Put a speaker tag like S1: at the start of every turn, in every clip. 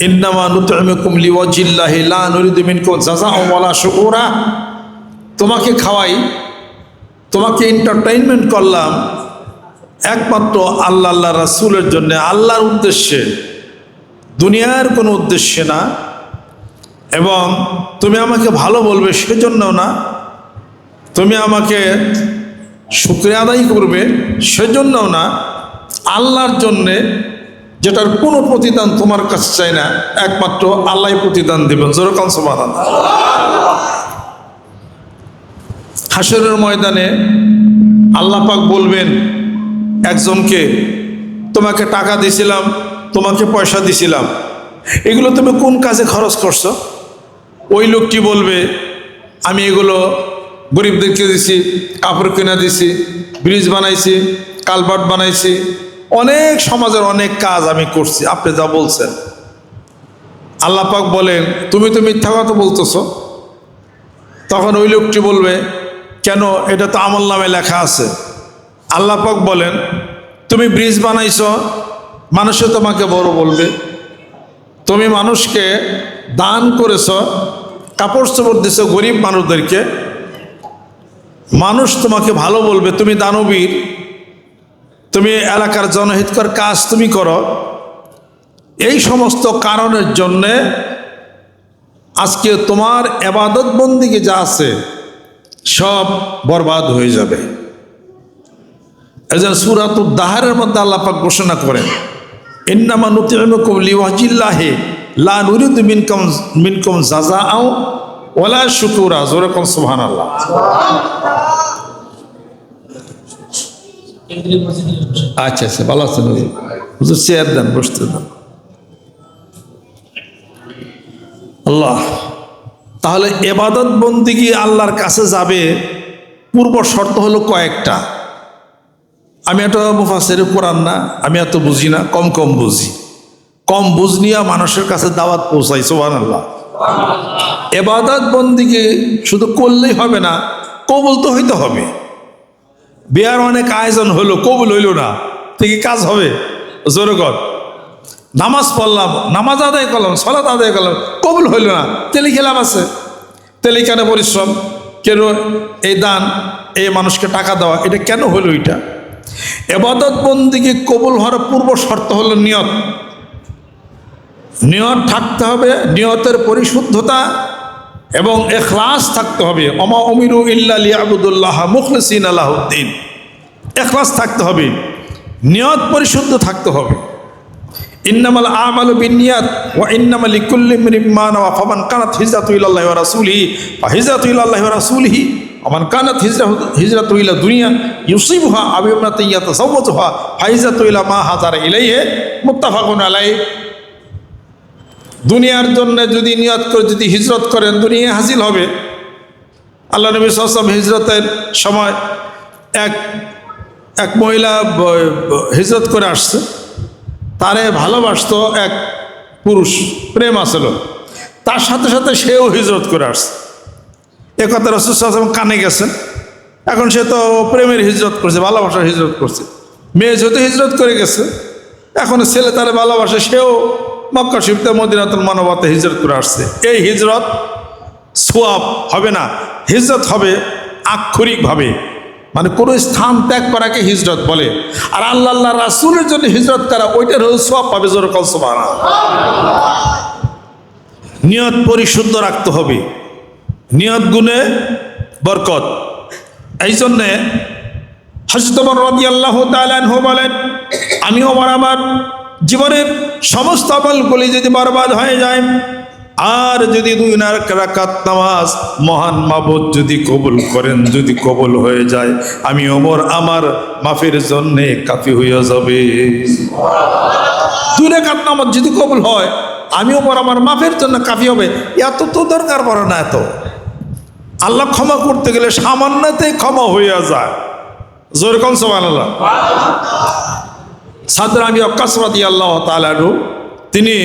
S1: ইন্নামা নুতইমুকুম লিওয়াজিল্লাহি লা নুরিদু মিনকুম জাযাআন ওয়ালা শুকুরা। তোমাকে খাওয়াই, তোমাকে এন্টারটেইনমেন্ট করলাম একমাত্র আল্লাহ আল্লাহ রাসূলের জন্য, আল্লাহর উদ্দেশ্যে, দুনিয়ার কোনো উদ্দেশ্যে না। এবং তুমি আমাকে ভালো বলবে সেজন্যও না, তুমি আমাকে শুকরিয়া আদায় করবে সেজন্যও না, আল্লাহর জন্যে, যেটার কোনো প্রতিদান তোমার কাছে চাই না, একমাত্র আল্লাহ প্রতিদান দেবেন। যেরকম সুবহানাল্লাহ। হাসরের ময়দানে আল্লাহ পাক বলবেন একজনকে, তোমাকে টাকা দিছিলাম, তোমাকে পয়সা দিছিলাম, এগুলো তুমি কোন কাজে খরচ করছো? ওই লোকটি বলবে, আমি এগুলো গরিবদেরকে দিছি, কাপড় কিনা দিছি, ব্রিজ বানাইছি, কালভার্ট বানাইছি, অনেক সমাজের অনেক কাজ আমি করছি, আপনি যা বলছেন। আল্লাহ পাক বলেন, তুমি তো মিথ্যা কথা বলতেছো। তখন ওই লোকটি বলবে, কেন? এটা তো আমলনামায় লেখা আছে। আল্লাহ পাক বলেন, তুমি ব্রিজ বানাইছো, মানুষে তোমাকে বড় বলবে। তুমি মানুষকে দান করেছ, কাপড় চোপড় দিছো গরিব মানুষদেরকে, মানুষ তোমাকে ভালো বলবে, তুমি দানবীর, তুমি এলাকার জনহিতকর কাজ তুমি করো। এই সমস্ত কারণের জন্যে আজকে তোমার ইবাদত বন্দেগী যা আছে সব বরবাদ হয়ে যাবে। এজন্য সূরাতুদ দাহরের মধ্যে আল্লাহ পাক ঘোষণা করেন, ইন্নামা নুতইমুকুম লিওয়াজিল্লাহি লা নুরিদু মিনকুম জাযাআন ওয়ালা শুকুরা। যেরকম সুবহানাল্লাহ। আচ্ছা আচ্ছা, ভালো আছেন হুজুর? চেয়ার দেন, বসতে দেন। আল্লাহ, তাহলে ইবাদত বন্দেগী আল্লাহর কাছে যাবে, পূর্ব শর্ত হলো কয়েকটা। আমি এত মুফাসসির কোরআন না, আমি এত বুঝি না, কম কম বুঝি। কম বুঝ নিয়ে মানুষের কাছে দাওয়াত পৌঁছাই। সুবহানাল্লাহ। ইবাদত বন্দেগী শুধু করলেই হবে না, কবুল তো হইতে হবে। বিয়ার অনেক আয়োজন হলো, কবুল হইল না, ঠিকই কাজ হবে? জোরে কর। নামাজ পড়লাম, নামাজ আদায় করলাম, সালাত আদায় করলাম, কবুল হইল না, তেলি খেলাম আছে। তেলি কেন পরিশ্রম, কেন এই দান, এই মানুষকে টাকা দেওয়া, এটা কেন হলো? এটা ইবাদত বন্দেগী কবুল হওয়ার পূর্ব শর্ত হলো নিয়ত। নিয়ত থাকতে হবে, নিয়তের পরিশুদ্ধতা এবং ইখলাস থাকতে হবে। ওমা উমিরু ইল্লা লিয়াবুদুল্লাহ মুখলিসিনা লাহুদ্দিন। ইখলাস থাকতে হবে, নিয়ত পরিশুদ্ধ থাকতে হবে। ইন্নামাল আমালু বিন্নিয়াত ওয়া ইন্নামা লিকুল্লি ইমরিইন মা নাওয়া। ফামান কানাত হিজরাতু ইলাল্লাহি ওয়া রাসূলিহি ফাহিজরাতু ইলাল্লাহি ওয়া রাসূলিহি ওয়া মান কানাত হিজরাতু ইলা দুনিয়া ইউসিবুহা আও ইমরাতান ইয়াতাযাওয়াজুহা ফাহিজরাতু ইলা মা হাজারা ইলাইহি মুত্তাফাকুন আলাইহি। দুনিয়ার জন্য যদি নিয়ত করে যদি হিজরত করেন, দুনিয়া হাসিল হবে। আল্লাহ নবী সাল্লাল্লাহু আলাইহি ওয়াসাল্লাম হিজরতের সময় এক মহিলা হিজরত করে আসছে, তারে ভালোবাসত এক পুরুষ, প্রেম আসলো, তার সাথে সাথে সেও হিজরত করে আসছে। এ কথা রাসূল সাল্লাল্লাহু আলাইহি ওয়াসাল্লাম কানে গেছেন। এখন সে তো প্রেমের হিজরত করছে, ভালোবাসার হিজরত করছে। মেয়ে যেহেতু হিজরত করে গেছে, এখন ছেলে তারে ভালোবাসে, সেও মক্কা শরীফতে মদিনাতুল মুনাওয়ারাতে হিজরত করে আসছে। এই হিজরত সওয়াব হবে না, হিজরত হবে আক্ষরিকভাবে, মানে কোনো স্থান ত্যাগ করাকে হিজরত বলে। আর আল্লাহ আল্লাহ রাসূলের জন্য হিজরত করা, ওইটার সওয়াব পাবে। যেরকম সুবহানাল্লাহ। নিয়ত পরিশুদ্ধ রাখতে হবে, নিয়ত গুণে বরকত। এই জন্যে হযরত ওমর রাদিয়াল্লাহু তাআলা আনহু বলেন, আমি ওমর আমার জীবনের সমস্ত আমলগুলি যদি বরবাদ হয়ে যায়, আর যদি 2 রাকাত নামাজ মহান মাবুদ যদি কবুল করেন, যদি কবুল হয়ে যায়, আমি ওমর আমার মাফের জন্য কাফি হয়ে যাবে। 2 রাকাত নামাজ যদি কবুল হয়, আমি ওমর আমার মাফের জন্য কাফি হবে। এত তো দরকার পড়ে না। এত আল্লাহ ক্ষমা করতে গেলে সামান্যতেই ক্ষমা হয়ে যায়। যেরকম সুবহানাল্লাহ। সাদ আবি ওয়াক্কাস রাদিয়াল্লাহু তাআলা আনহু, তিনি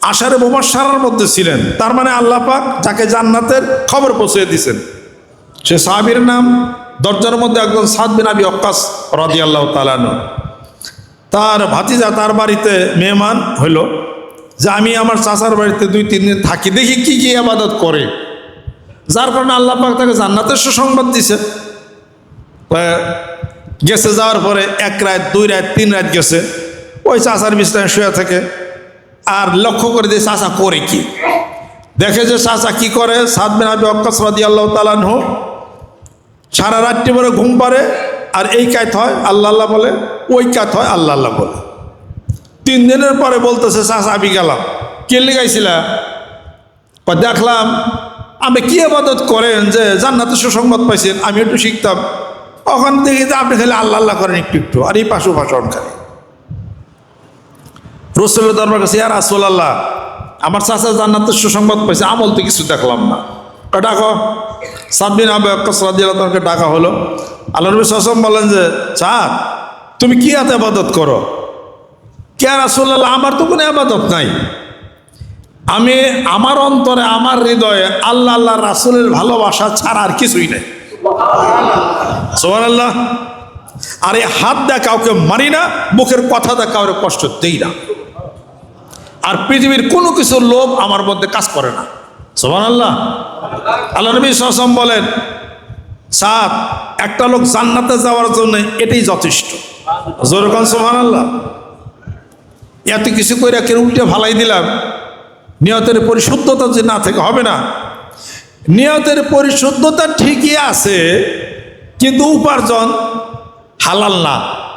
S1: আশারে মুবাশশারার মধ্যে ছিলেন। তার মানে আল্লাহ পাক যাকে জান্নাতের খবর পৌঁছে দিয়েছেন, সে সাহাবীর নাম 10 জনের মধ্যে একজন সাদ বিন আবি ওয়াক্কাস রাদিয়াল্লাহু তাআলা আনহু। তার ভাতিজা তার বাড়িতে মেহমান হইল। যে আমি আমার চাচার বাড়িতে 2-3 দিন থাকি, দেখি কি কি ইবাদত করে, যার কারণে আল্লাহ পাক তাকে জান্নাতের সুসংবাদ দিছে। গেছে, যাওয়ার পরে 1 রাত 2 রাত 3 রাত গেছে, ওই চাচার বিছানায় শুয়ে থাকে। আর লক্ষ্য করে দিয়ে চাচা করে কি, দেখে যে চাচা কি করে। সাদ বিন আবি ওয়াক্কাস রাদিয়াল্লাহু তাআলা আনহু সারা রাত্রি পরে ঘুম পারে, আর এই কাজ হয় আল্লাহ আল্লাহ বলে, ওই কাজ হয় আল্লাহ আল্লাহ বলে। 3 দিনের পরে বলতেছে, চাচা আমি গেলাম। কে লেগাইছিলা? দেখলাম আপনি কি ইবাদত করেন যে জান্নাতের সুসংবাদ পাইছেন, আমি একটু শিখতাম। ওখানে দেখি যে আপনি খালি আল্লাহ আল্লাহ করেন একটু একটু, আর এই পাশু ভাষণ খালি। রাসূলের দরবার কাছে, ইয়া রাসূলুল্লাহ, আমার চাচা জান্নাতের সুসংবাদ পাইছে, আমল তো কিছু দেখলাম না। ডাকো। সাদ বিন আবি ওয়াক্কাস রাদিয়াল্লাহু তাআলাকে ডাকা হলো। আল্লাহ নবী সাল্লাল্লাহু আলাইহি ওয়াসাল্লাম বলেন যে, চাঁদ তুমি কি এত ইবাদত করো? কে রাসূলুল্লাহ, আমার তো কোনো ইবাদত নাই। আমি আমার অন্তরে, আমার হৃদয়ে আল্লাহ আল্লাহ রাসূলের ভালোবাসা ছাড়া আর কিছুই নাই। সুবহানাল্লাহ। আর এই হাত দিয়ে কাউকে মারি না, মুখের কথা দিয়ে কাউকে কষ্ট দেই না, আর পৃথিবীর কোনো কিছুর লোভ আমার মধ্যে কাজ করে না। সুবহানাল্লাহ। আল্লাহ নবী সাল্লাল্লাহু আলাইহি ওয়াসাল্লাম বলেন, সাত একটা লোক জান্নাতে যাওয়ার জন্য এটাই যথেষ্ট। জোরে কোন সুবহানাল্লাহ। এত কিছু কইরা কেউ উল্টে ভালাই দিলাম, নিয়তের পরিশুদ্ধতা যে না থেকে হবে না। নিয়তের পরিশুদ্ধতা ঠিকই আছে, কিন্তু উপার্জন হালাল না,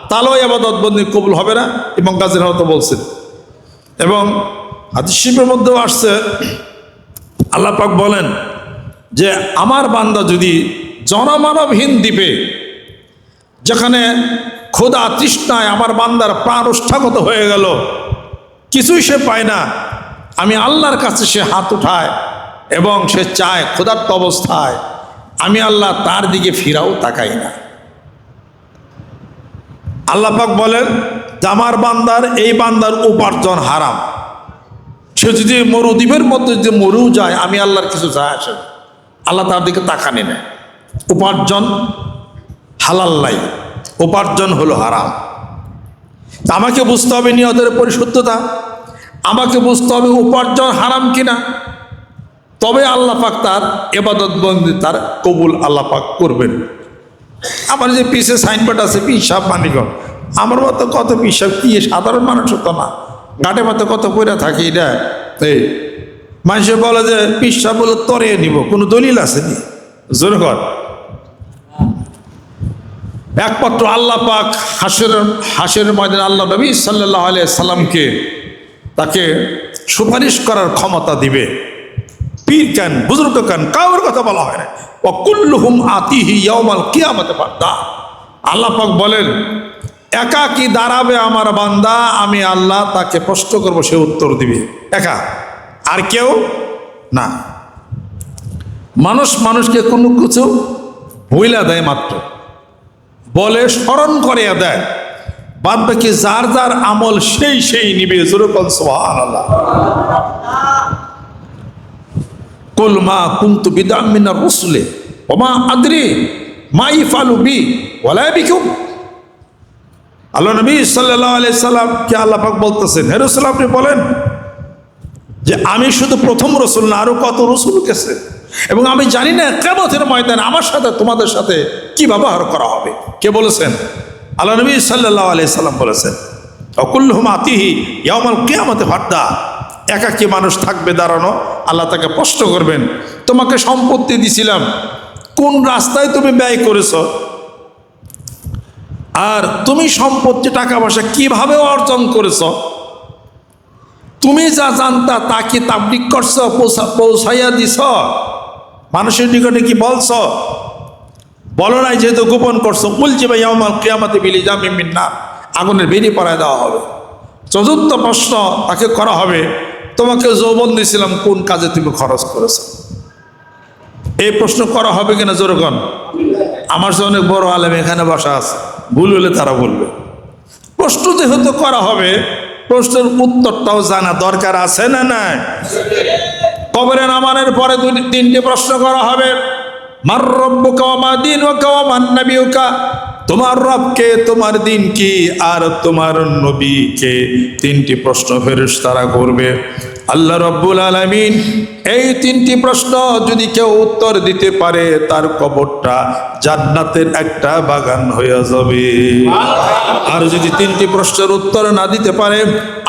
S1: তাহলেও ইবাদত বন্দি কবুল হবে না। এবং গাজীর হয়তো বলছেন, এবং হাদিস শরীফের মধ্যেও আসছে, আল্লাহ পাক বলেন যে আমার বান্দা যদি জনমানবহীন দ্বীপে, যেখানে ক্ষুধা তৃষ্ণায় আমার বান্দার প্রাণ ওষ্ঠাগত হয়ে গেল, কিছুই সে পায় না, আমি আল্লাহর কাছে সে হাত উঠায় এবং সে চায় ক্ষুধার্ত অবস্থায়, আমি আল্লাহ তার দিকে ফিরাও তাকাই না। আল্লাহ পাক বলেন যে আমার বান্দার, এই বান্দার উপার্জন হারাম, সে যদি মরুদ্বীপের মধ্যে যদি মরেও যায়, আমি আল্লাহর কিছু যায় আসে না, আল্লাহ তার দিকে তাকানি না। উপার্জন হালাল নাই, উপার্জন হলো হারাম। আমাকে বুঝতে হবে নিয়তের পরিশুদ্ধতা, আমাকে বুঝতে হবে উপার্জন হারাম কিনা, তবে আল্লাহ পাক তার ইবাদত বন্দি তার কবুল আল্লাহ পাক করবেন। আমার যে পিছে সাইনবোর্ড আছে পিসাব মানিকগঞ্জ, আমার মতো কত পিসাব, কি সাধারণ মানুষ তো না, ঘাটে মতো কত পড়ে থাকি। এটা এই মানুষে বলে যে পিসাব বলে তরে নিব, কোনো দলিল আসেনি। জোরে কর। একমাত্র আল্লাহ পাক হাসরের ময়দানে আল্লাহ নবী সাল্লাল্লাহু আলাইহি সাল্লামকে তাকে সুপারিশ করার ক্ষমতা দিবে। পীর কেন, বুজুর্গ কেন, কাউর কথা বলা হয় না। ওয়া কুল্লুহুম আতিহি ইয়াউমাল কিয়ামাতি ফারদা। আল্লাহ পাক বলেন, একা কি দাঁড়াবে আমার বান্দা, আমি আল্লাহ তাকে প্রশ্ন করব, সে উত্তর দিবে একা, আর কেউ না। মানুষ মানুষকে কোনো কিছু ভুইলা দেয়, মাত্র বলে স্মরণ করে দেয়, বাদ বাকি যার যার আমল সেই সেই নিবে। যেরকম সুবহানাল্লাহ। কুল মা কুনতু বিদআম মিনার রাসূলি ওয়া মা আদরি মা ইফআলু বি ওয়ালা বিকুম। আল্লাহ নবী সাল্লাল্লাহু আলাইহি সাল্লাম কে আল্লাহ পাক বলতেছেন, হে রাসূল আপনি বলেন যে আমি শুধু প্রথম রাসূল না, আরো কত রাসূল গেছে, এবং আমি জানি না কিয়ামতের ময়দানে আমার সাথে তোমাদের সাথে কি ব্যবহার করা হবে। কে বলেছেন? আল্লাহ নবী সাল্লাল্লাহু আলাইহি সাল্লাম বলেছেন, অকুল্লুহুম আতিহি ইয়াউমাল কিয়ামাতি ফারদা। একাকী মানুষ থাকবে দাঁড়ানো, আল্লাহ তাকে প্রশ্ন করবেন, তোমাকে সম্পত্তি দিছিলাম, কোন রাস্তায় তুমি ব্যয় করেছ, আর তুমি সম্পত্তি টাকা পয়সা কিভাবে অর্জন করেছ, তুমি যা জানতা তা কি তাবলীগ করছ, পৌঁছাইয়া দিছ, মানুষের নিকটে কি বলছ? বলো নাই, যেহেতু গোপন করছো। বলছি ভাই ইয়াউমাল কিয়ামাতি বিল জামিন মিন নার, আগুনের বেরি পরায় দেওয়া হবে। চতুর্থ প্রশ্ন তাকে করা হবে, তোমাকে যৌবন দিয়েছিলাম, কোন কাজে তুমি খরচ করেছো? এই প্রশ্ন করা হবে কিনা জোরগণ? আমার যে অনেক বড় আলেম এখানে বসা আছে, ভুল হলে তারা বলবে। প্রশ্ন যেহেতু করা হবে, প্রশ্নের উত্তরটাও জানা দরকার আছে না নাই? কবরে নামানোর পরে 3টে প্রশ্ন করা হবে, মার রব্বুকা ওয়া মা দীনুকা ওয়া মান নাবিয়ুকা। তোমার রবকে, তোমার দিন কি, আর তোমার নবীকে। তিনটি প্রশ্ন ফেরেশতারা করবে। আল্লাহ রাব্বুল আলামিন এই তিনটি প্রশ্ন যদি কেউ উত্তর দিতে পারে, তার কবরটা জান্নাতের একটা বাগান হয়ে যাবে। আর যদি তিনটি প্রশ্নের উত্তর না দিতে পারে,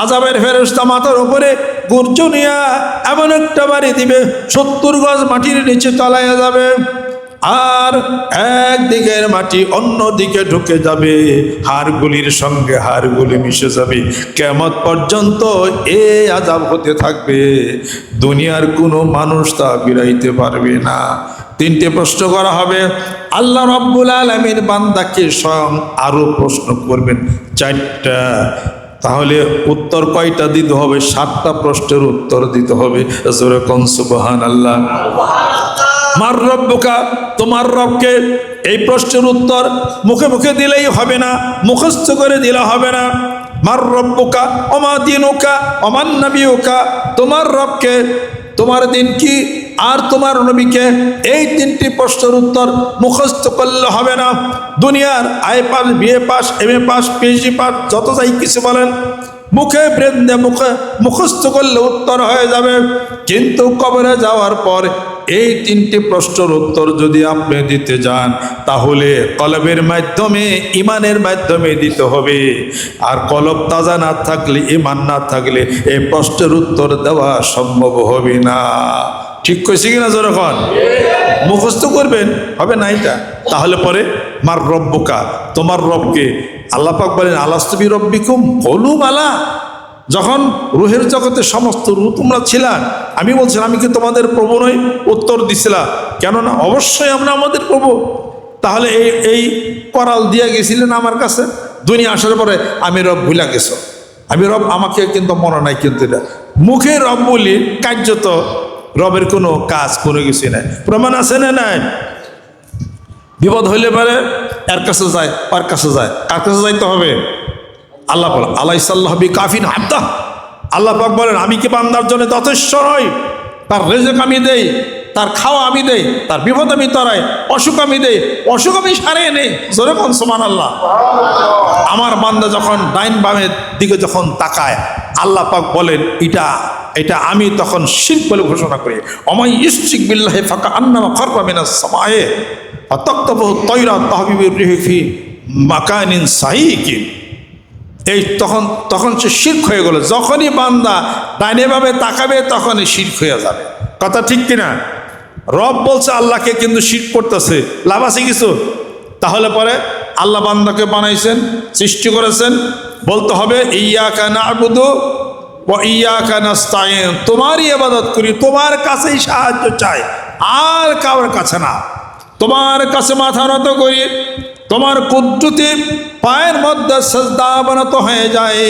S1: আযাবের ফেরেশতা মাথার উপরে গর্জনিয়া এমন একটা বাড়ি দিবে, 70 গজ মাটির নিচে তলাইয়া যাবে। আর একদিকের মাটি অন্য দিকে ঢুকে যাবে, হাড়গুলির সঙ্গে হাড়গুলি মিশে যাবে। কিয়ামত পর্যন্ত এই আযাব হতে থাকবে, দুনিয়ার কোনো মানুষ তা বিরাইতে পারবে না। তিনটে প্রশ্ন করা হবে। আল্লাহ রাব্বুল আলামিন বান্দাকে স্বয়ং আরো প্রশ্ন করবেন 4টা। তাহলে উত্তর কয়টা দিতে হবে? 7টা প্রশ্নের উত্তর দিতে হবে। জোরে কোন সুবহানাল্লাহ। মার রব্বুকা, তোমার রবকে। এই প্রশ্নের উত্তর মুখে মুখে দিলেই হবে না, মুখস্থ করে দিলে হবে না। মার রব্বুকা ওমা দিনুকা ওমান নবিয়ুকা, তোমার রবকে, তোমার দিন কি, আর তোমার নবীকে। এই তিনটি প্রশ্নের উত্তর মুখস্থ করলে হবে না। দুনিয়ার I pass, BA pass, MA pass, PhD pass, যত যাই কিছু বলেন, মুখে ব্রেন দিয়ে মুখস্থ করলে উত্তর হয়ে যাবে। কিন্তু কবরে যাওয়ার পর এই তিনটি প্রশ্নের উত্তর যদি আপনি দিতে যান, তাহলে কলবের মাধ্যমে, ইমানের মাধ্যমে দিতে হবে। আর কলব তাজা না থাকলে, ইমান না থাকলে এই প্রশ্নের উত্তর দেওয়া সম্ভব হবে না। ঠিক কইছি কিনা? যখন মুখস্থ করবেন হবে না এটা। তাহলে পরে মার রব্বুকা, তোমার রবকে। আল্লাহ পাক বলেন আলাস্তু বিরব্বিকুম কলু বালা। যখন রুহের জগতে সমস্ত রূহ তোমরা ছিলা, আমি বলছিলাম আমি কি তোমাদের প্রভু নই? উত্তর দিছিলা কেননা অবশ্যই আমরা আমাদের প্রভু। তাহলে এই করাল দিয়ে গেছিলেন আমার কাছে, দুনিয়া আসার পরে আমি রব ভুলা গেছো, আমি রব, আমাকে কিন্তু মনে নাই। কিন্তু এটা মুখে রব বলি, কার্যত রবের কোনো কাজ কোনো কিছু নাই। প্রমাণ আছে না নাই? বিপদ হইলে পারে এর কাছে যায়, ওর কাছে যায়, কার কাছে যাইতে হবে? আল্লাহ বলেন আলাইসাল্লাহ বিকাফিন আবদা। আল্লাহ পাক বলেন আমি কি বান্দার জন্য যথেষ্ট নই? তার রেজেক আমি দেই, তার খাওয়া আমি দেই, তার বিপদ আমি তরাই, অসুখ আমি দেই, অসুখ আমি সারিয়ে নেই। জোরে কোন সুবহানাল্লাহ। আমার বান্দা যখন ডাইন বামের দিকে যখন তাকায়, আল্লাহ পাক বলেন এটা আমি তখন শিরক বলে ঘোষণা করি। অমাই ইশরিক বিল্লাহি ফাকা আন্নামা খাররা মিনাস সামায়ে ফাতাকতাবু তায়রা তাহবিবির রিহি ফি মাকানিন সাহিকিন। এই তখন সে শিরক হয়ে গেল। যখনই বান্দা ডাইনে ভাবে তাকাবে তখনই শিরক হয়ে যাবে। কথা ঠিক কিনা? রব বলছে আল্লাহকে, কিন্তু শিরক করতেছে, লাভ আছে কিছু? তাহলে পরে আল্লাহ বান্দাকে বানাইছেন, সৃষ্টি করেছেন, বলতে হবে ইয়্যাকা না'বুদু ওয়া ইয়্যাকা নাস্তাঈন। তোমারই ইবাদত করি, তোমার কাছেই সাহায্য চাই, আর কারোর কাছে না। তোমার কাছে মাথা নত করি, তোমার কুদরতে পায়ের মধ্যে সাজদা অবনত হয়ে যায়।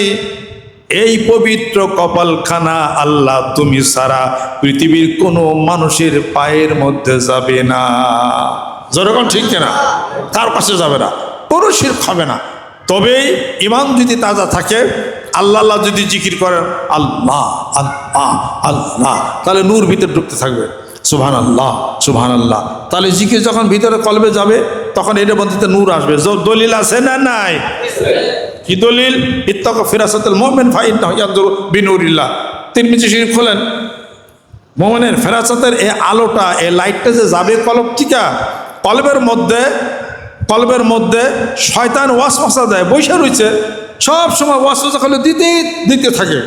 S1: এই পবিত্র কপালখানা আল্লাহ তুমি ছাড়া পৃথিবীর কোনো মানুষের পায়ের মধ্যে যাবে না। যেরকম ঠিক কিনা? কার কাছে যাবে না, কোনো শিরক হবে না। তবেই ইমান যদি তাজা থাকে, আল্লাহ আল্লাহ যদি জিকির করেন আল্লাহ আল্লাহ আল্লাহ, তাহলে নূর ভিতরে ঢুকতে থাকবে। সুবহানাল্লাহ সুবহানাল্লাহ। তাহলে জিকির যখন ভিতরে কলবে যাবে, তখন এটা বলতে নূর আসবে। দলিল আছে না নাই? কি দলিল? ইত্তাকু ফিরাসাতুল মুমিন ফাইন্নাহু ইয়ানজুরু বিনুরিল্লাহ। তিরমিজি শরীফ খোলেন, মুমিনের ফেরাসাতের এই আলোটা, এই লাইটটা যে যাবে কলব থেকে, কলবের মধ্যে শয়তান ওয়াসওয়াসা দেয়, বৈশা রয়েছে, সব সময় ওয়াসওয়াসা খালি দিতে থাকে।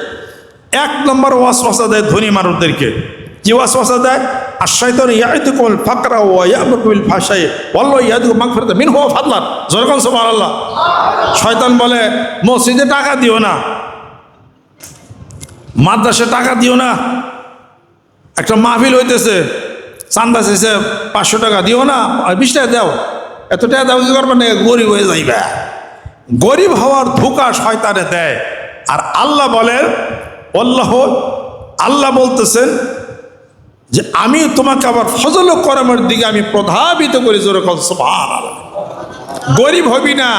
S1: 1 নম্বর ওয়াসওয়াসা দেয় ধনী মানুষদেরকে। কি ওয়াসওয়াসা দেয়? আশ-শাইতান ইয়াইদুকুমুল ফাকরা ওয়া ইয়া'মুরুকুম বিল ফাহশাই ওয়াল্লাহু ইয়া'দুকুম মাগফিরাতাম মিনহু ওয়া ফাদলান। যেরকম সুবহানাল্লাহ। শয়তান বলে মসজিদে টাকা দিও না, মাদ্রাসায় টাকা দিও না, একটা মাহফিল হইতেছে, চান্দা চাইছে 500 টাকা দিও না, 20 টাকা দাও, এত টাকা দাও কি করবে না, গরিব হয়ে যাইবা। গরিব হওয়ার ধোঁকা শয়তানে দেয়। আর আল্লাহ বলেন আল্লাহ বলতেছেন যে আমি তোমাকে আবার ফজল ও করমের দিকে আমি প্রধাবিত করি। জোরে কল সুবহানাল্লাহ। গরিব হবি না,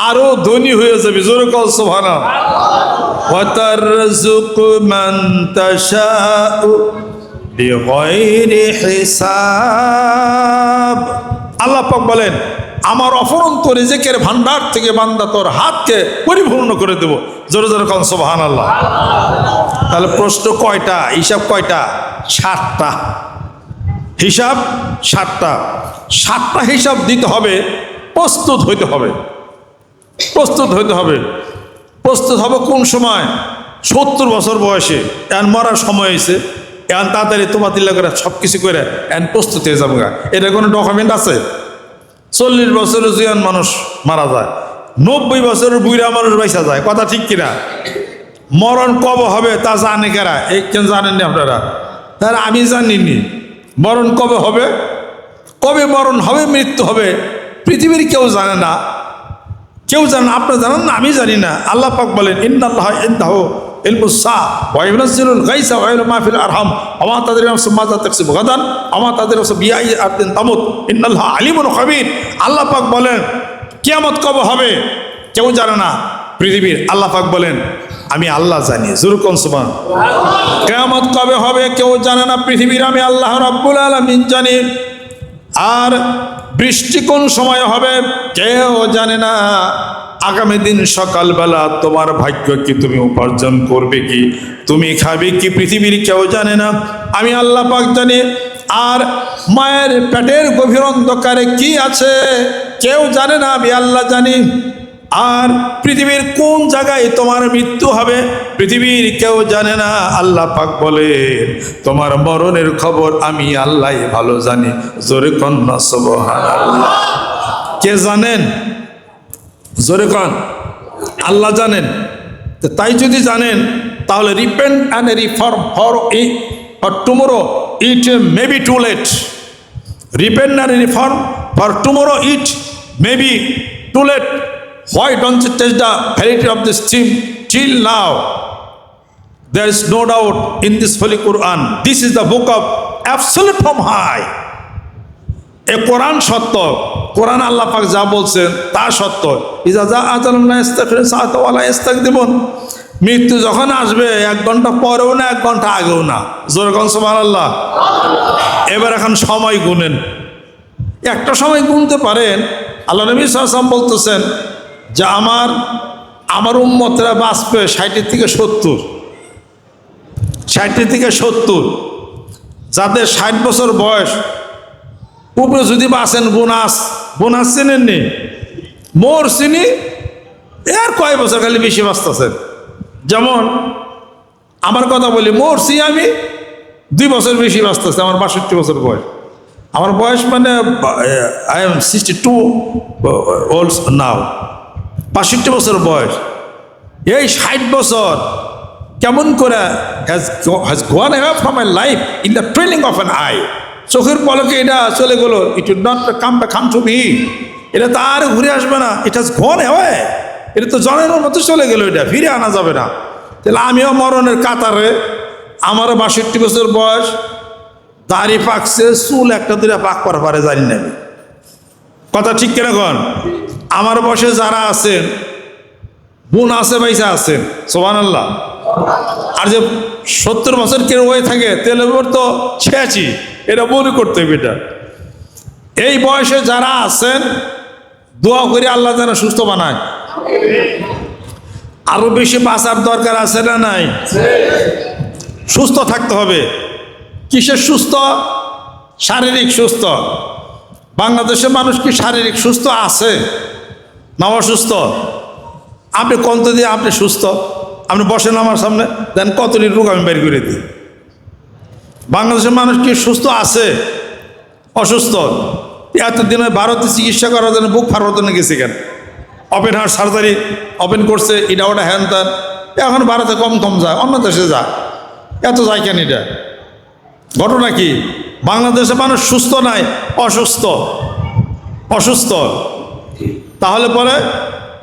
S1: আরো ধনী হয়ে যাবি। জোরে কল সুবহানাল্লাহ। ওয়া তারযুকু মান তাশাউ বিগাইরি হিসাব। আল্লাহ পাক বলেন আমার অফুরন্ত রিজিকের ভান্ডার থেকে বান্দা তোর হাতকে পরিপূর্ণ করে দেব। জোরে জোরে কোন সুবহানাল্লাহ। তাহলে প্রশ্ন কয়টা? হিসাব কয়টা? 7টা। হিসাব 7টা। 7টা হিসাব দিতে হবে, প্রস্তুত হইতে হবে। প্রস্তুত হইতে হবে। প্রস্তুত হবে কোন সময়? 70 বছর বয়সে, এখন মরার সময় হয়েছে, এখন তাড়াতাড়ি তোমার দিল্লা করে সব কিছু করে এখন প্রস্তুত হয়ে যাবো। এটা কোনো ডকুমেন্ট আছে? 40 বছরের জুয়ান মানুষ মারা যায়, 90 বছরের বুড়া মানুষ বাইসা যায়। কথা ঠিক কিনা? মরণ কবে হবে তা জানে কারা? এই কেন জানেননি আপনারা? তাহলে আমি জানিনি মরণ কবে হবে। কবে মরণ হবে, মৃত্যু হবে, পৃথিবীর কেউ জানে না। কেউ জানে না। আপনারা জানেন না, আমি জানি না। আল্লাহ পাক বলেন, ইন্নাল্লাহা ইনদাহু ইলমুস সাআ ওয়া ইউনাজ্জিলুল গায়সা ওয়া ইয়ালামু মা ফিল আরহাম ওয়া মা তাদরি নাফসুম মাযা তাকসিবু গাদান ওয়া মা তাদরি নাফসুম বিআইয়ি আরদিন তামুত ইন্নাল্লাহা আলিমুন খাবীর। আল্লাহ পাক বলেন কিয়ামত কবে হবে কেউ জানে না পৃথিবীর। আল্লাহ পাক বলেন আমি আল্লাহ জানি। জোরে কোন সুবহানাল্লাহ। কিয়ামত কবে হবে কেউ জানে না পৃথিবীর, আমি আল্লাহ রাব্বুল আলামিন জানি। আর বৃষ্টি কোন সময় হবে কেউ জানে না। আগামী দিন সকালবেলা তোমার ভাগ্য কি, তুমি উপার্জন করবে কি, তুমি খাবে কি, পৃথিবীর কেউ জানে না, আমি আল্লাহ পাক জানি। আর মায়ের পেটের গভীর অন্ধকারে কি আছে কেউ জানে না, আমি আল্লাহ জানি। আর পৃথিবীর কোন জায়গায় তোমার মৃত্যু হবে পৃথিবীর কেউ জানে না। আল্লাহ পাক বলে তোমার মরণের খবর আমি আল্লাহ ভালো জানি। জোরে কন্যা সুবহানাল্লাহ। কে জানেন? জোরে কন। আল্লাহ জানেন। তাই যদি জানেন তাহলে repent and reform for tomorrow it may be too late. Repent and reform for tomorrow it may be too late. Why don't you test the validity of this theme till now? There is no doubt in this Holy Quran. This is the book of absolute from high. এ কোরআন সত্য। কোরআন আল্লাহ পাক যা বলছেন তা সত্য। ইজা যা আজালুন লা ইস্তাগফিরু সাআতা ওয়া লা ইস্তাকদিমুন। মৃত্যু যখন আসবে 1 ঘন্টা পরেও না, 1 ঘন্টা আগেও না। জোরে কোন সুবহানাল্লাহ। এবার এখন সময় গুনেন। একটা সময় গুনতে পারেন। আল্লাহ নবী সাল্লাল্লাহু আলাইহি ওয়াসাল্লাম বলতেছেন যে আমার উম্মতরা বাঁচবে 60 থেকে 70। 60 থেকে 70। যাদের 60 বছর বয়স উপরে যদি বাঁচেন, বোনাস চেনেননি? মোর চিনি এর কয় বছর খালি বেশি বাঁচতেছেন। যেমন আমার কথা বলি, মরছি আমি 2 বছর বেশি বাঁচতেছে। আমার 62 বছর বয়স। আমার বয়স মানে আই এম 62 ওল্ড নাও। 65 বছর বয়স। এই 60 বছর কেমন করে has gone away from my life in the twinkling of an eye. চোখের পলকে এটা চলে গেল। It would not come to me. এটা তো আর ঘুরে আসবে না। ইট has gone away. এটা তো জনের মতো চলে গেল, এটা ফিরে আনা যাবে না। তাহলে আমিও মরণের কাতারে। আমারও 62 বছর বয়স, দাড়ি পাকছে, চুল একটা দুটা পাক করার পারে জানি না। কথা ঠিক কিনা কন? আমার বয়সে যারা আছেন, বোন আছে, বাইসা আছেন, সুবহানাল্লাহ। আর যে 70 বছর কেউ হয়ে থাকে তেলের উপর তো 86, এটা মনে করতে হবে। এটা এই বয়সে যারা আছেন দোয়া করে আল্লাহ যেন সুস্থ বানায়। আরো বেশি বাঁচার দরকার আছে না নাই? সুস্থ থাকতে হবে। কিসের সুস্থ? শারীরিক সুস্থ। বাংলাদেশের মানুষ কি শারীরিক সুস্থ আছে না অসুস্থ? আপনি কত দিয়ে আপনি সুস্থ? আপনি বসেন আমার সামনে, দেন কতটি রোগ আমি বের করে দিই। বাংলাদেশের মানুষ কি সুস্থ আছে অসুস্থ? এতদিন ভারতে চিকিৎসা করার জন্য বুক ফাড়ার জন্য গেছে কেন? ওপেন হার্ট সার্জারি ওপেন করছে, এটা ওটা হ্যান ত্যান। এখন ভারতে কম যায়, অন্য দেশে যায়। এত যায় কেন? এটা ঘটনা কি? বাংলাদেশের মানুষ সুস্থ নাই, অসুস্থ। তাহলে পরে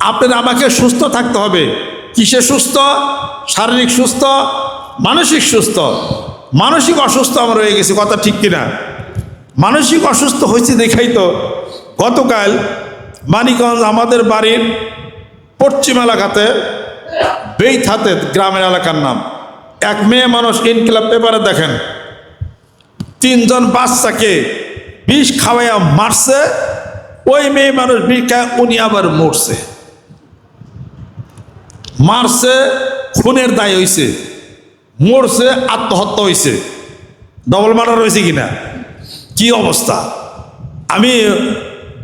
S1: আপনার আমাকে সুস্থ থাকতে হবে। কিসে সুস্থ? শারীরিক সুস্থ, মানসিক সুস্থ। মানসিক অসুস্থ আমরা হয়ে গেছি। কথা ঠিক কিনা? মানসিক অসুস্থ হয়েছে দেখাই তো গতকাল মানিকগঞ্জ আমাদের বাড়ির পশ্চিম এলাকাতে বেইথাতে গ্রামের এলাকার নাম, এক মেয়ে মানুষ ইনকিলাব পেপারে দেখেন 3 জন বাচ্চাকে বিষ খাওয়াইয়া মারছে, ওই মেয়ে মানুষ ভিক্ষা, উনি আবার মরছে, মারছে, খুনের দায় হয়েছে, মরছে, আত্মহত্যা হয়েছে, ডবল মার্ডার হয়েছে কিনা, কি অবস্থা। আমি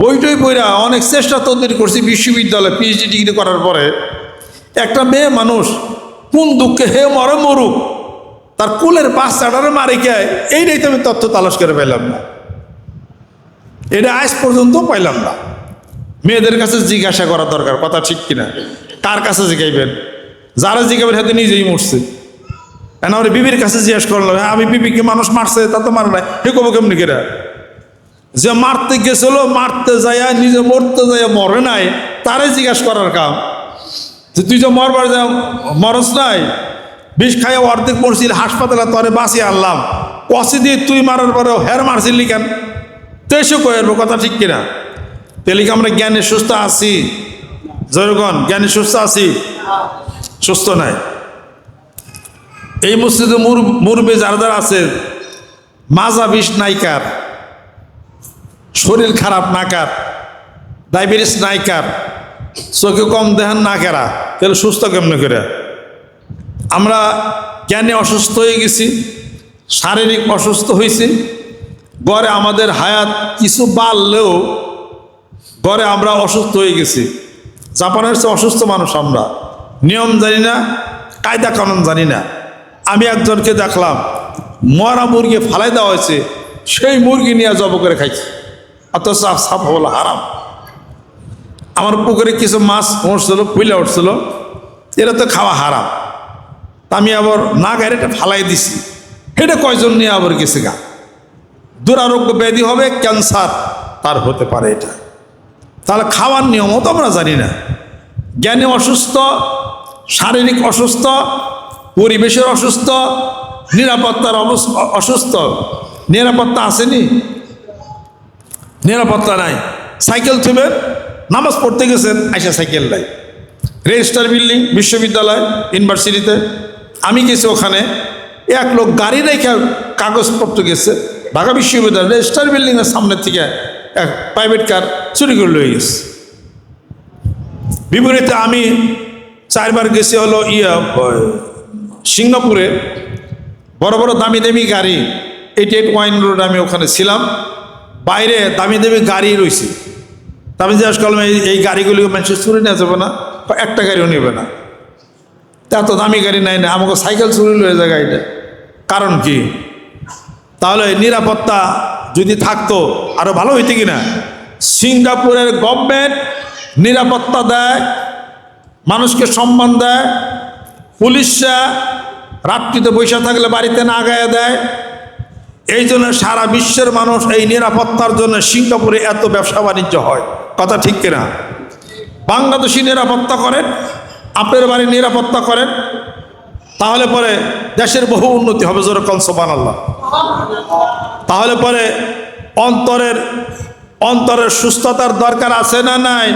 S1: বইটই বইরা অনেক চেষ্টা তদবির করছি বিশ্ববিদ্যালয়ে পিএইচডি ডিগ্রি করার পরে, একটা মেয়ে মানুষ কোন দুঃখে হে মরে মরুক, তার কুলের বাচ্চাটারে মারে কে, এইটাই তো আমি তথ্য তালাশ করে পাইলাম না, এটা আজ পর্যন্ত পাইলাম না। মেয়েদের কাছে জিজ্ঞাসা করা দরকার, কথা ঠিক কিনা। কার কাছে জিজ্ঞাইবেন? যারা জিজ্ঞাবেন হাতে নিজেই মরছে। কেন আমার বিবির কাছে জিজ্ঞাসা করলাম, হ্যাঁ আমি বিবিকে মানুষ মারছে, তা তো মারে নাই, হে কবো কেমনি কেরা? যে মারতে গেছিল, মারতে যায় নিজে মরতে যায় মরে নাই, তারে জিজ্ঞাসা করার কাম। যে তুই যে মরবার যা মরস নাই, বিষ খাইয়া অর্ধেক মরছিল, হাসপাতালে তরে বাঁচিয়ে আনলাম, কষি দিয়ে তুই মারার পরেও হের মারছিলি কেন? তো এসে কয়েরবো, কথা ঠিক কিনা। তাহলে কি আমরা জ্ঞানে সুস্থ আছি? জনগণ জ্ঞানে সুস্থ আছি? সুস্থ নাই। এই মসজিদে মুরবে যারা যারা আছে, মাজা বিষ নাইকার, শরীর খারাপ নাকার, ডায়াবেটিস নাইকার, চোখে কম দেখান না কেরা, তাহলে সুস্থ কেমনে করে? আমরা জ্ঞানে অসুস্থ হয়ে গেছি, শারীরিক অসুস্থ হয়েছি, গড়ে আমাদের হায়াত কিছু বাড়লেও গড়ে আমরা অসুস্থ হয়ে গেছি। জাপানের চেয়ে অসুস্থ মানুষ আমরা, নিয়ম জানি না, কায়দা কানুন জানি না। আমি একজনকে দেখলাম মরা মুরগি ফালাই দেওয়া হয়েছে, সেই মুরগি নিয়ে জব করে খাইছে, অথচ সাপ হলো হারাম। আমার পুকুরে কিছু মাছ উঠছিল, পুইলা উঠছিল, এটা তো খাওয়া হারাম। আমি আবার না গাড়ি এটা ফালাই দিছি, এটা কয়জন নিয়ে আবার গেছে গা, দুরারোগ্য ব্যাধি হবে, ক্যান্সার তার হতে পারে এটা। তাহলে খাওয়ার নিয়মও তো আমরা জানি না। জ্ঞানে অসুস্থ, শারীরিক অসুস্থ, পরিবেশের অসুস্থ, নিরাপত্তার অসুস্থ। নিরাপত্তা আসেনি, নিরাপত্তা নাই। সাইকেল থুবেন, নামাজ পড়তে গেছেন, আইসা সাইকেল নাই। রেজিস্টার বিল্ডিং, বিশ্ববিদ্যালয়, ইউনিভার্সিটিতে আমি গেছি, ওখানে এক লোক গাড়ি রেখে কাগজপত্র গেছে, ঢাকা বিশ্ববিদ্যালয় রেজিস্টার বিল্ডিংয়ের সামনে থেকে এক প্রাইভেট কার চুরি করে লয়ে গেছে। বিপরীতে আমি 4 বার গেছি হলো সিঙ্গাপুরে, বড় বড় দামি দামি গাড়ি, 88 ওয়াইন রোড, আমি ওখানে ছিলাম, বাইরে দামি দামি গাড়ি রয়েছে। তা আমি জিজ্ঞাসা করলাম, এই গাড়িগুলি মানুষের চুরি নেওয়া যাবে না? একটা গাড়িও নেবে না। এত দামি গাড়ি নাই না, আমাকে সাইকেল চুরি লয়ে যায় গাড়িটা, কারণ কি? তাহলে নিরাপত্তা যদি থাকতো আরো ভালো হইতে কিনা। সিঙ্গাপুরের গভর্নমেন্ট নিরাপত্তা দেয়, মানুষকে সম্মান দেয়, পুলিশরা রাত্রিতে বৈশা থাকলে বাড়িতে না গায়ে দেয়। এই জন্য সারা বিশ্বের মানুষ এই নিরাপত্তার জন্য সিঙ্গাপুরে এত ব্যবসা বাণিজ্য হয়, কথা ঠিক কিনা। বাংলাদেশি নিরাপত্তা করেন, আপনার বাড়ি নিরাপত্তা করেন, তাহলে পরে দেশের বহু উন্নতি হবে। যেরকম সুবহানাল্লাহ। তাহলে পরে অন্তরের সুস্থতার দরকার আছে না নাই?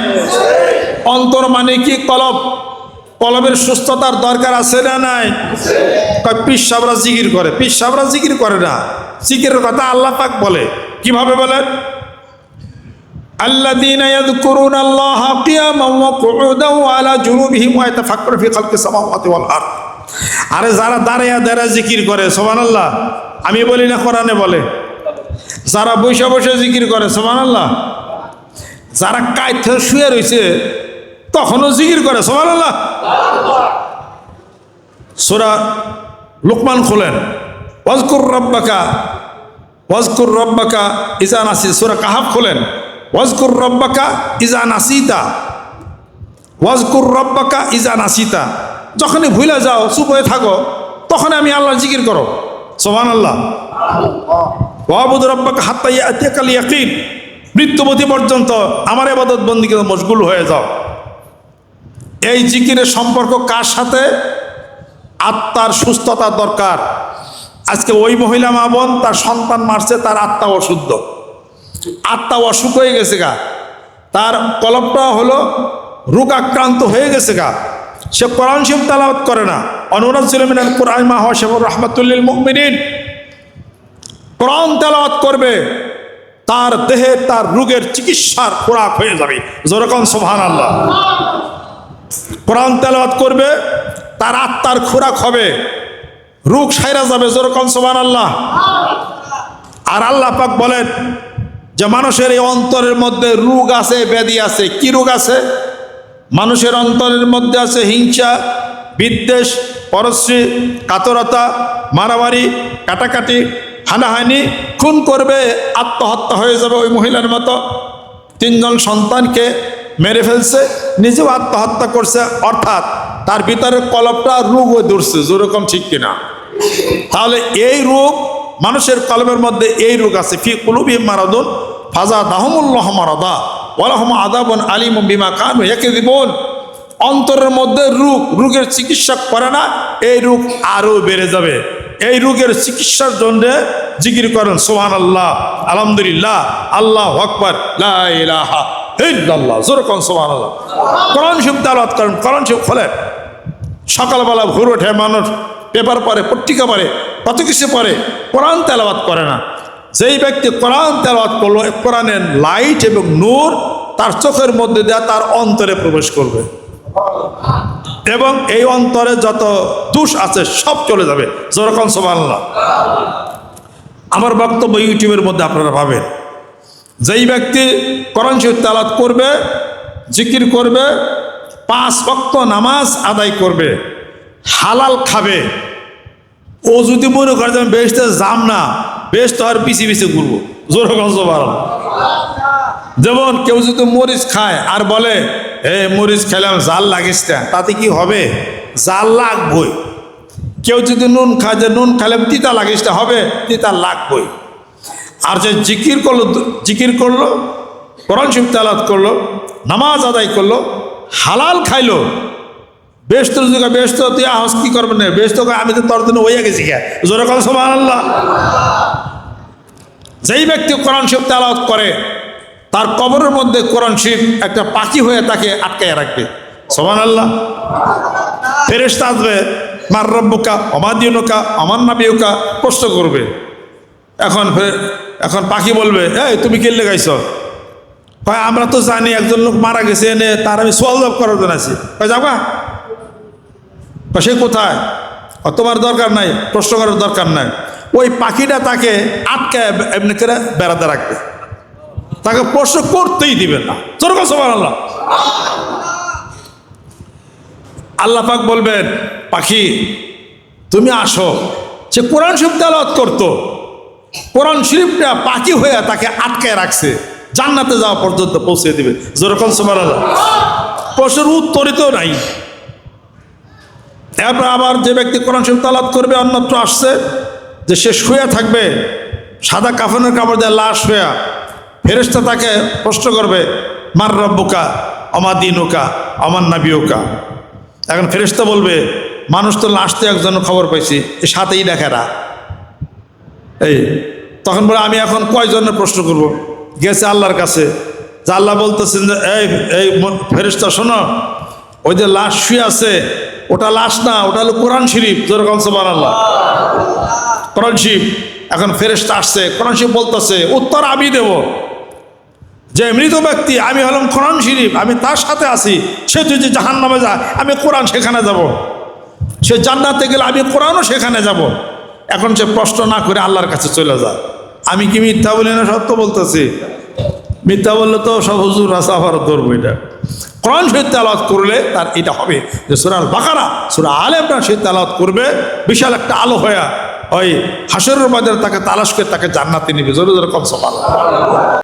S1: অন্তর মানে কি? কলব। কলবের সুস্থতার দরকার আছে না নাই? পীর সাহেবরা জিকির করে, পীর সাহেবরা জিকির করে না। জিকিরের কথা আল্লাহ পাক বলে, কিভাবে বলেন? আল্লাযীনা ইয়াযকুরুনাল্লাহা কিয়ামান ওয়া কুউদান ওয়া আলা জুনুবিহিম ওয়া ইয়াতাফাক্কারুনা ফি খালকিস সামাওয়াতি ওয়াল আরদ। আরে যারা দাঁড়ায়া দাঁড়ায়া জিকির করে, সুবহানাল্লাহ, আমি বলি না, কোরআনে বলে। যারা বসে বসে জিকির করে, সুবহানাল্লাহ। যারা কাইতে শুয়ে রয়েছে তখনও জিকির করে, সুবহানাল্লাহ। সূরা লুকমান খুলেন, ওয়াজকুর রাব্বাকা ইযা নাসিতা। সূরা কাহাফ খুলেন, ওয়াজকুর রাব্বাকা ইযা নাসিতা, ওয়াজকুর রাব্বাকা ইযা নাসিতা। যখনই ভুলে যাও, চুপ হয়ে থাকো, তখন আমি আল্লাহর জিকির করো, সুবহানাল্লাহ। ওয়াবুদ রাব্বাকা হাত্তা ইয়াতিয়াকাল ইয়াকিন। মৃত্যুবতী পর্যন্ত আমার ইবাদত বন্দেগীতে মশগুল হয়ে যাও। এই জিকিরের সম্পর্ক কার সাথে? আত্মার সুস্থতা দরকার। আজকে ওই মহিলা মা বোন তার সন্তান মারছে, তার আত্মা অশুদ্ধ, আত্মা অসুখ হয়ে গেছে গা, তার কলবটা হলো রোগাক্রান্ত হয়ে গেছে গা। সে কোরআন শরীফ তেলাওয়াত করে না। অনুনাজ্জিলু মিনাল কুরআনি মা হুয়া শিফাউর রাহমাতুল লিল মুমিনিন। কোরআন তেলাওয়াত করবে, তার দেহে তার রোগের চিকিৎসার খোরাক হয়ে যাবে। যেরকম সুবহানাল্লাহ। কোরআন তেলাওয়াত করবে, তার আত্মার খোরাক হবে, রোগ সাইরা যাবে। যেরকম সুবহানাল্লাহ। আর আল্লাহ পাক বলেন যে মানুষের এই অন্তরের মধ্যে রোগ আছে, ব্যাধি আছে। কি রোগ আছে? মানুষের অন্তরের মধ্যে আছে হিংসা, বিদ্বেষ, পরশ্রী, কাতরতা, মারামারি, কাটাকাটি, হানাহানি, খুন করবে, আত্মহত্যা হয়ে যাবে ওই মহিলার মতো। 3 জন সন্তানকে মেরে ফেলছে, নিজেও আত্মহত্যা করছে, অর্থাৎ তার ভিতরের কলবটা রোগ হয়ে ধরছে। যেরকম ঠিক কিনা? তাহলে এই রোগ মানুষের কলবের মধ্যে এই রোগ আছে। ফি কুলুবিহিম মারাদুন ফাযাদাহুমুল্লাহু মারাদা ওয়া লাহুম আযাবুন আলীমুম বিমা কানু ইয়াকযিবুন। অন্তরের মধ্যে রোগের চিকিৎসা করে না, এই রোগ আরো বেড়ে যাবে। এই রোগের চিকিৎসার জন্য জিকির করেন সুবহানাল্লাহ, আলহামদুলিল্লাহ, আল্লাহু আকবার, লা ইলাহা ইল্লাল্লাহ। যেরকম সুবহানাল্লাহ। কোরআন শরীফ তেলাওয়াত করেন, কোরআন শরীফ খোলেন। সকালবেলা ভোর ওঠে মানুষ পেপার পড়ে, পত্রিকা পড়ে, কত কিছু পড়ে, কোরআন তেলাওয়াত করে না। যেই ব্যক্তি কোরআন তেলাওয়াত করলো, কোরআনের লাইট এবং নূর তার চোখের মধ্যে দেয়া তার অন্তরে প্রবেশ করবে এবং এই অন্তরে যত দোষ আছে সব চলে যাবে। যেরকম সুবহানাল্লাহ। আমার বক্তব্য ইউটিউবের মধ্যে আপনারা পাবেন। যেই ব্যক্তি কোরআন শরীফ তেলাওয়াত করবে, জিকির করবে, 5 ওয়াক্ত নামাজ আদায় করবে, হালাল খাবে, ও যদি মনে করে যে আমি বেহেশতে যাম না, বেহেশত আর পিছিয়ে পিছিয়ে ঘুরবো। যেরকম সুবহানাল্লাহ। যেমন কেউ যদি মরিচ খায় আর বলে মরিচ খেলাম জাল লাগিস না, তাতে কি হবে? জাল লাগবই। কেউ যদি নুন খায় যে নুন খেলাম তিতা লাগিস না, হবে, তিতা লাগবই। আর যে জিকির করলো, কোরআন শরীফ তেলাওয়াত করলো, নামাজ আদায় করলো, হালাল খাইলো, বেহেশতের যুগে বেহেশত তুই আহস কি করবেন না, বেহেশত আমি তো তোর জন্য হইয়া গেছি। যেরকম সুবহানাল্লাহ। যেই ব্যক্তি কোরআন শরীফ তেলাওয়াত করে তার কবরের মধ্যে কোরআন শরীফ একটা পাখি হয়ে তাকে আটকায় রাখবে। সুবহানাল্লাহ। ফেরেশতা আসবে, মার রব্বুকা ওমা দীনুকা ওমান নাবিয়ুকা, প্রশ্ন করবে। এখন পাখি বলবে, এই তুমি কে লেগাইছ? ভাই আমরা তো জানি একজন লোক মারা গেছে, এনে তার আমি সোয়াল জবাব করার জন্য আছি। যাবা সে কোথায়? তোমার দরকার নাই, প্রশ্ন করার দরকার নাই। ওই পাখিটা তাকে আটকায় এমনি করে বেড়াতে রাখবে, তাকে প্রশ্ন করতেই দিবেন না। যেরকম সুবহানাল্লাহ। আল্লাহ পাক বলবেন, পাখি তুমি আসো। সে কোরআন শরীফ তেলাওয়াত করতো, কোরআন শরীফটা পাখি হয়ে তাকে আটকায় রাখছে, জান্নাতে যাওয়া পর্যন্ত পৌঁছে দিবে। যেরকম সুবহানাল্লাহ। প্রশ্নের উত্তরই তো নাই। এরপর আবার যে ব্যক্তি কোরআন শরীফ তেলাওয়াত করবে, অন্যত্র আসছে যে সে শুয়ে থাকবে সাদা কাফনের কাপড় দিয়ে লাশ হয়ে, ফেরেশতা তাকে প্রশ্ন করবে, মার রব্বুকা ওমা দীনুকা ওমান নাবিয়ুকা। এখন ফেরেশতা বলবে, মানুষ তো লাশ তো একজন খবর পাইছি, এ সাথেই দেখারা। এই তখন বলে, আমি এখন কয়জনের প্রশ্ন করব? গেছে আল্লাহর কাছে, যে আল্লাহ বলতেছেন যে এই ফেরেশতা শোনো, ওই যে লাশ শুয়ে আছে ওটা লাশ না, ওটা হলো কোরআন শরীফ। যেরকম সুবহানাল্লাহ। কোরআন শরীফ। এখন ফেরেশতা আসছে, কোরআন শরীফ বলতেছে, উত্তর আমি দেব। যে মৃত ব্যক্তি, আমি হলাম কোরআন শরীফ, আমি তার সাথে আছি। সে যদি জাহান্নামে যায়, আমি কোরআন সেখানে যাব। সে জান্নাতে গেলে আমি কোরআনও সেখানে যাব। এখন সে প্রশ্ন না করে আল্লাহর কাছে চলে যায়। আমি কি মিথ্যা বলি না সত্য বলতেছি? মিথ্যা বললে তো সব হুজুর আছে, আবার ধরবো। এটা কোরআন শরীফ তেলাওয়াত করলে তার এটা হবে যে সূরা আল বাকারা, সূরা আলে ইমরান শরীফ তেলাওয়াত করবে, বিশাল একটা আলো হয়ে ওই হাসরের ময়দানে তাকে তালাশ করে তাকে জান্নাতে নিবে। জোরে জোরে কম সুবহানাল্লাহ।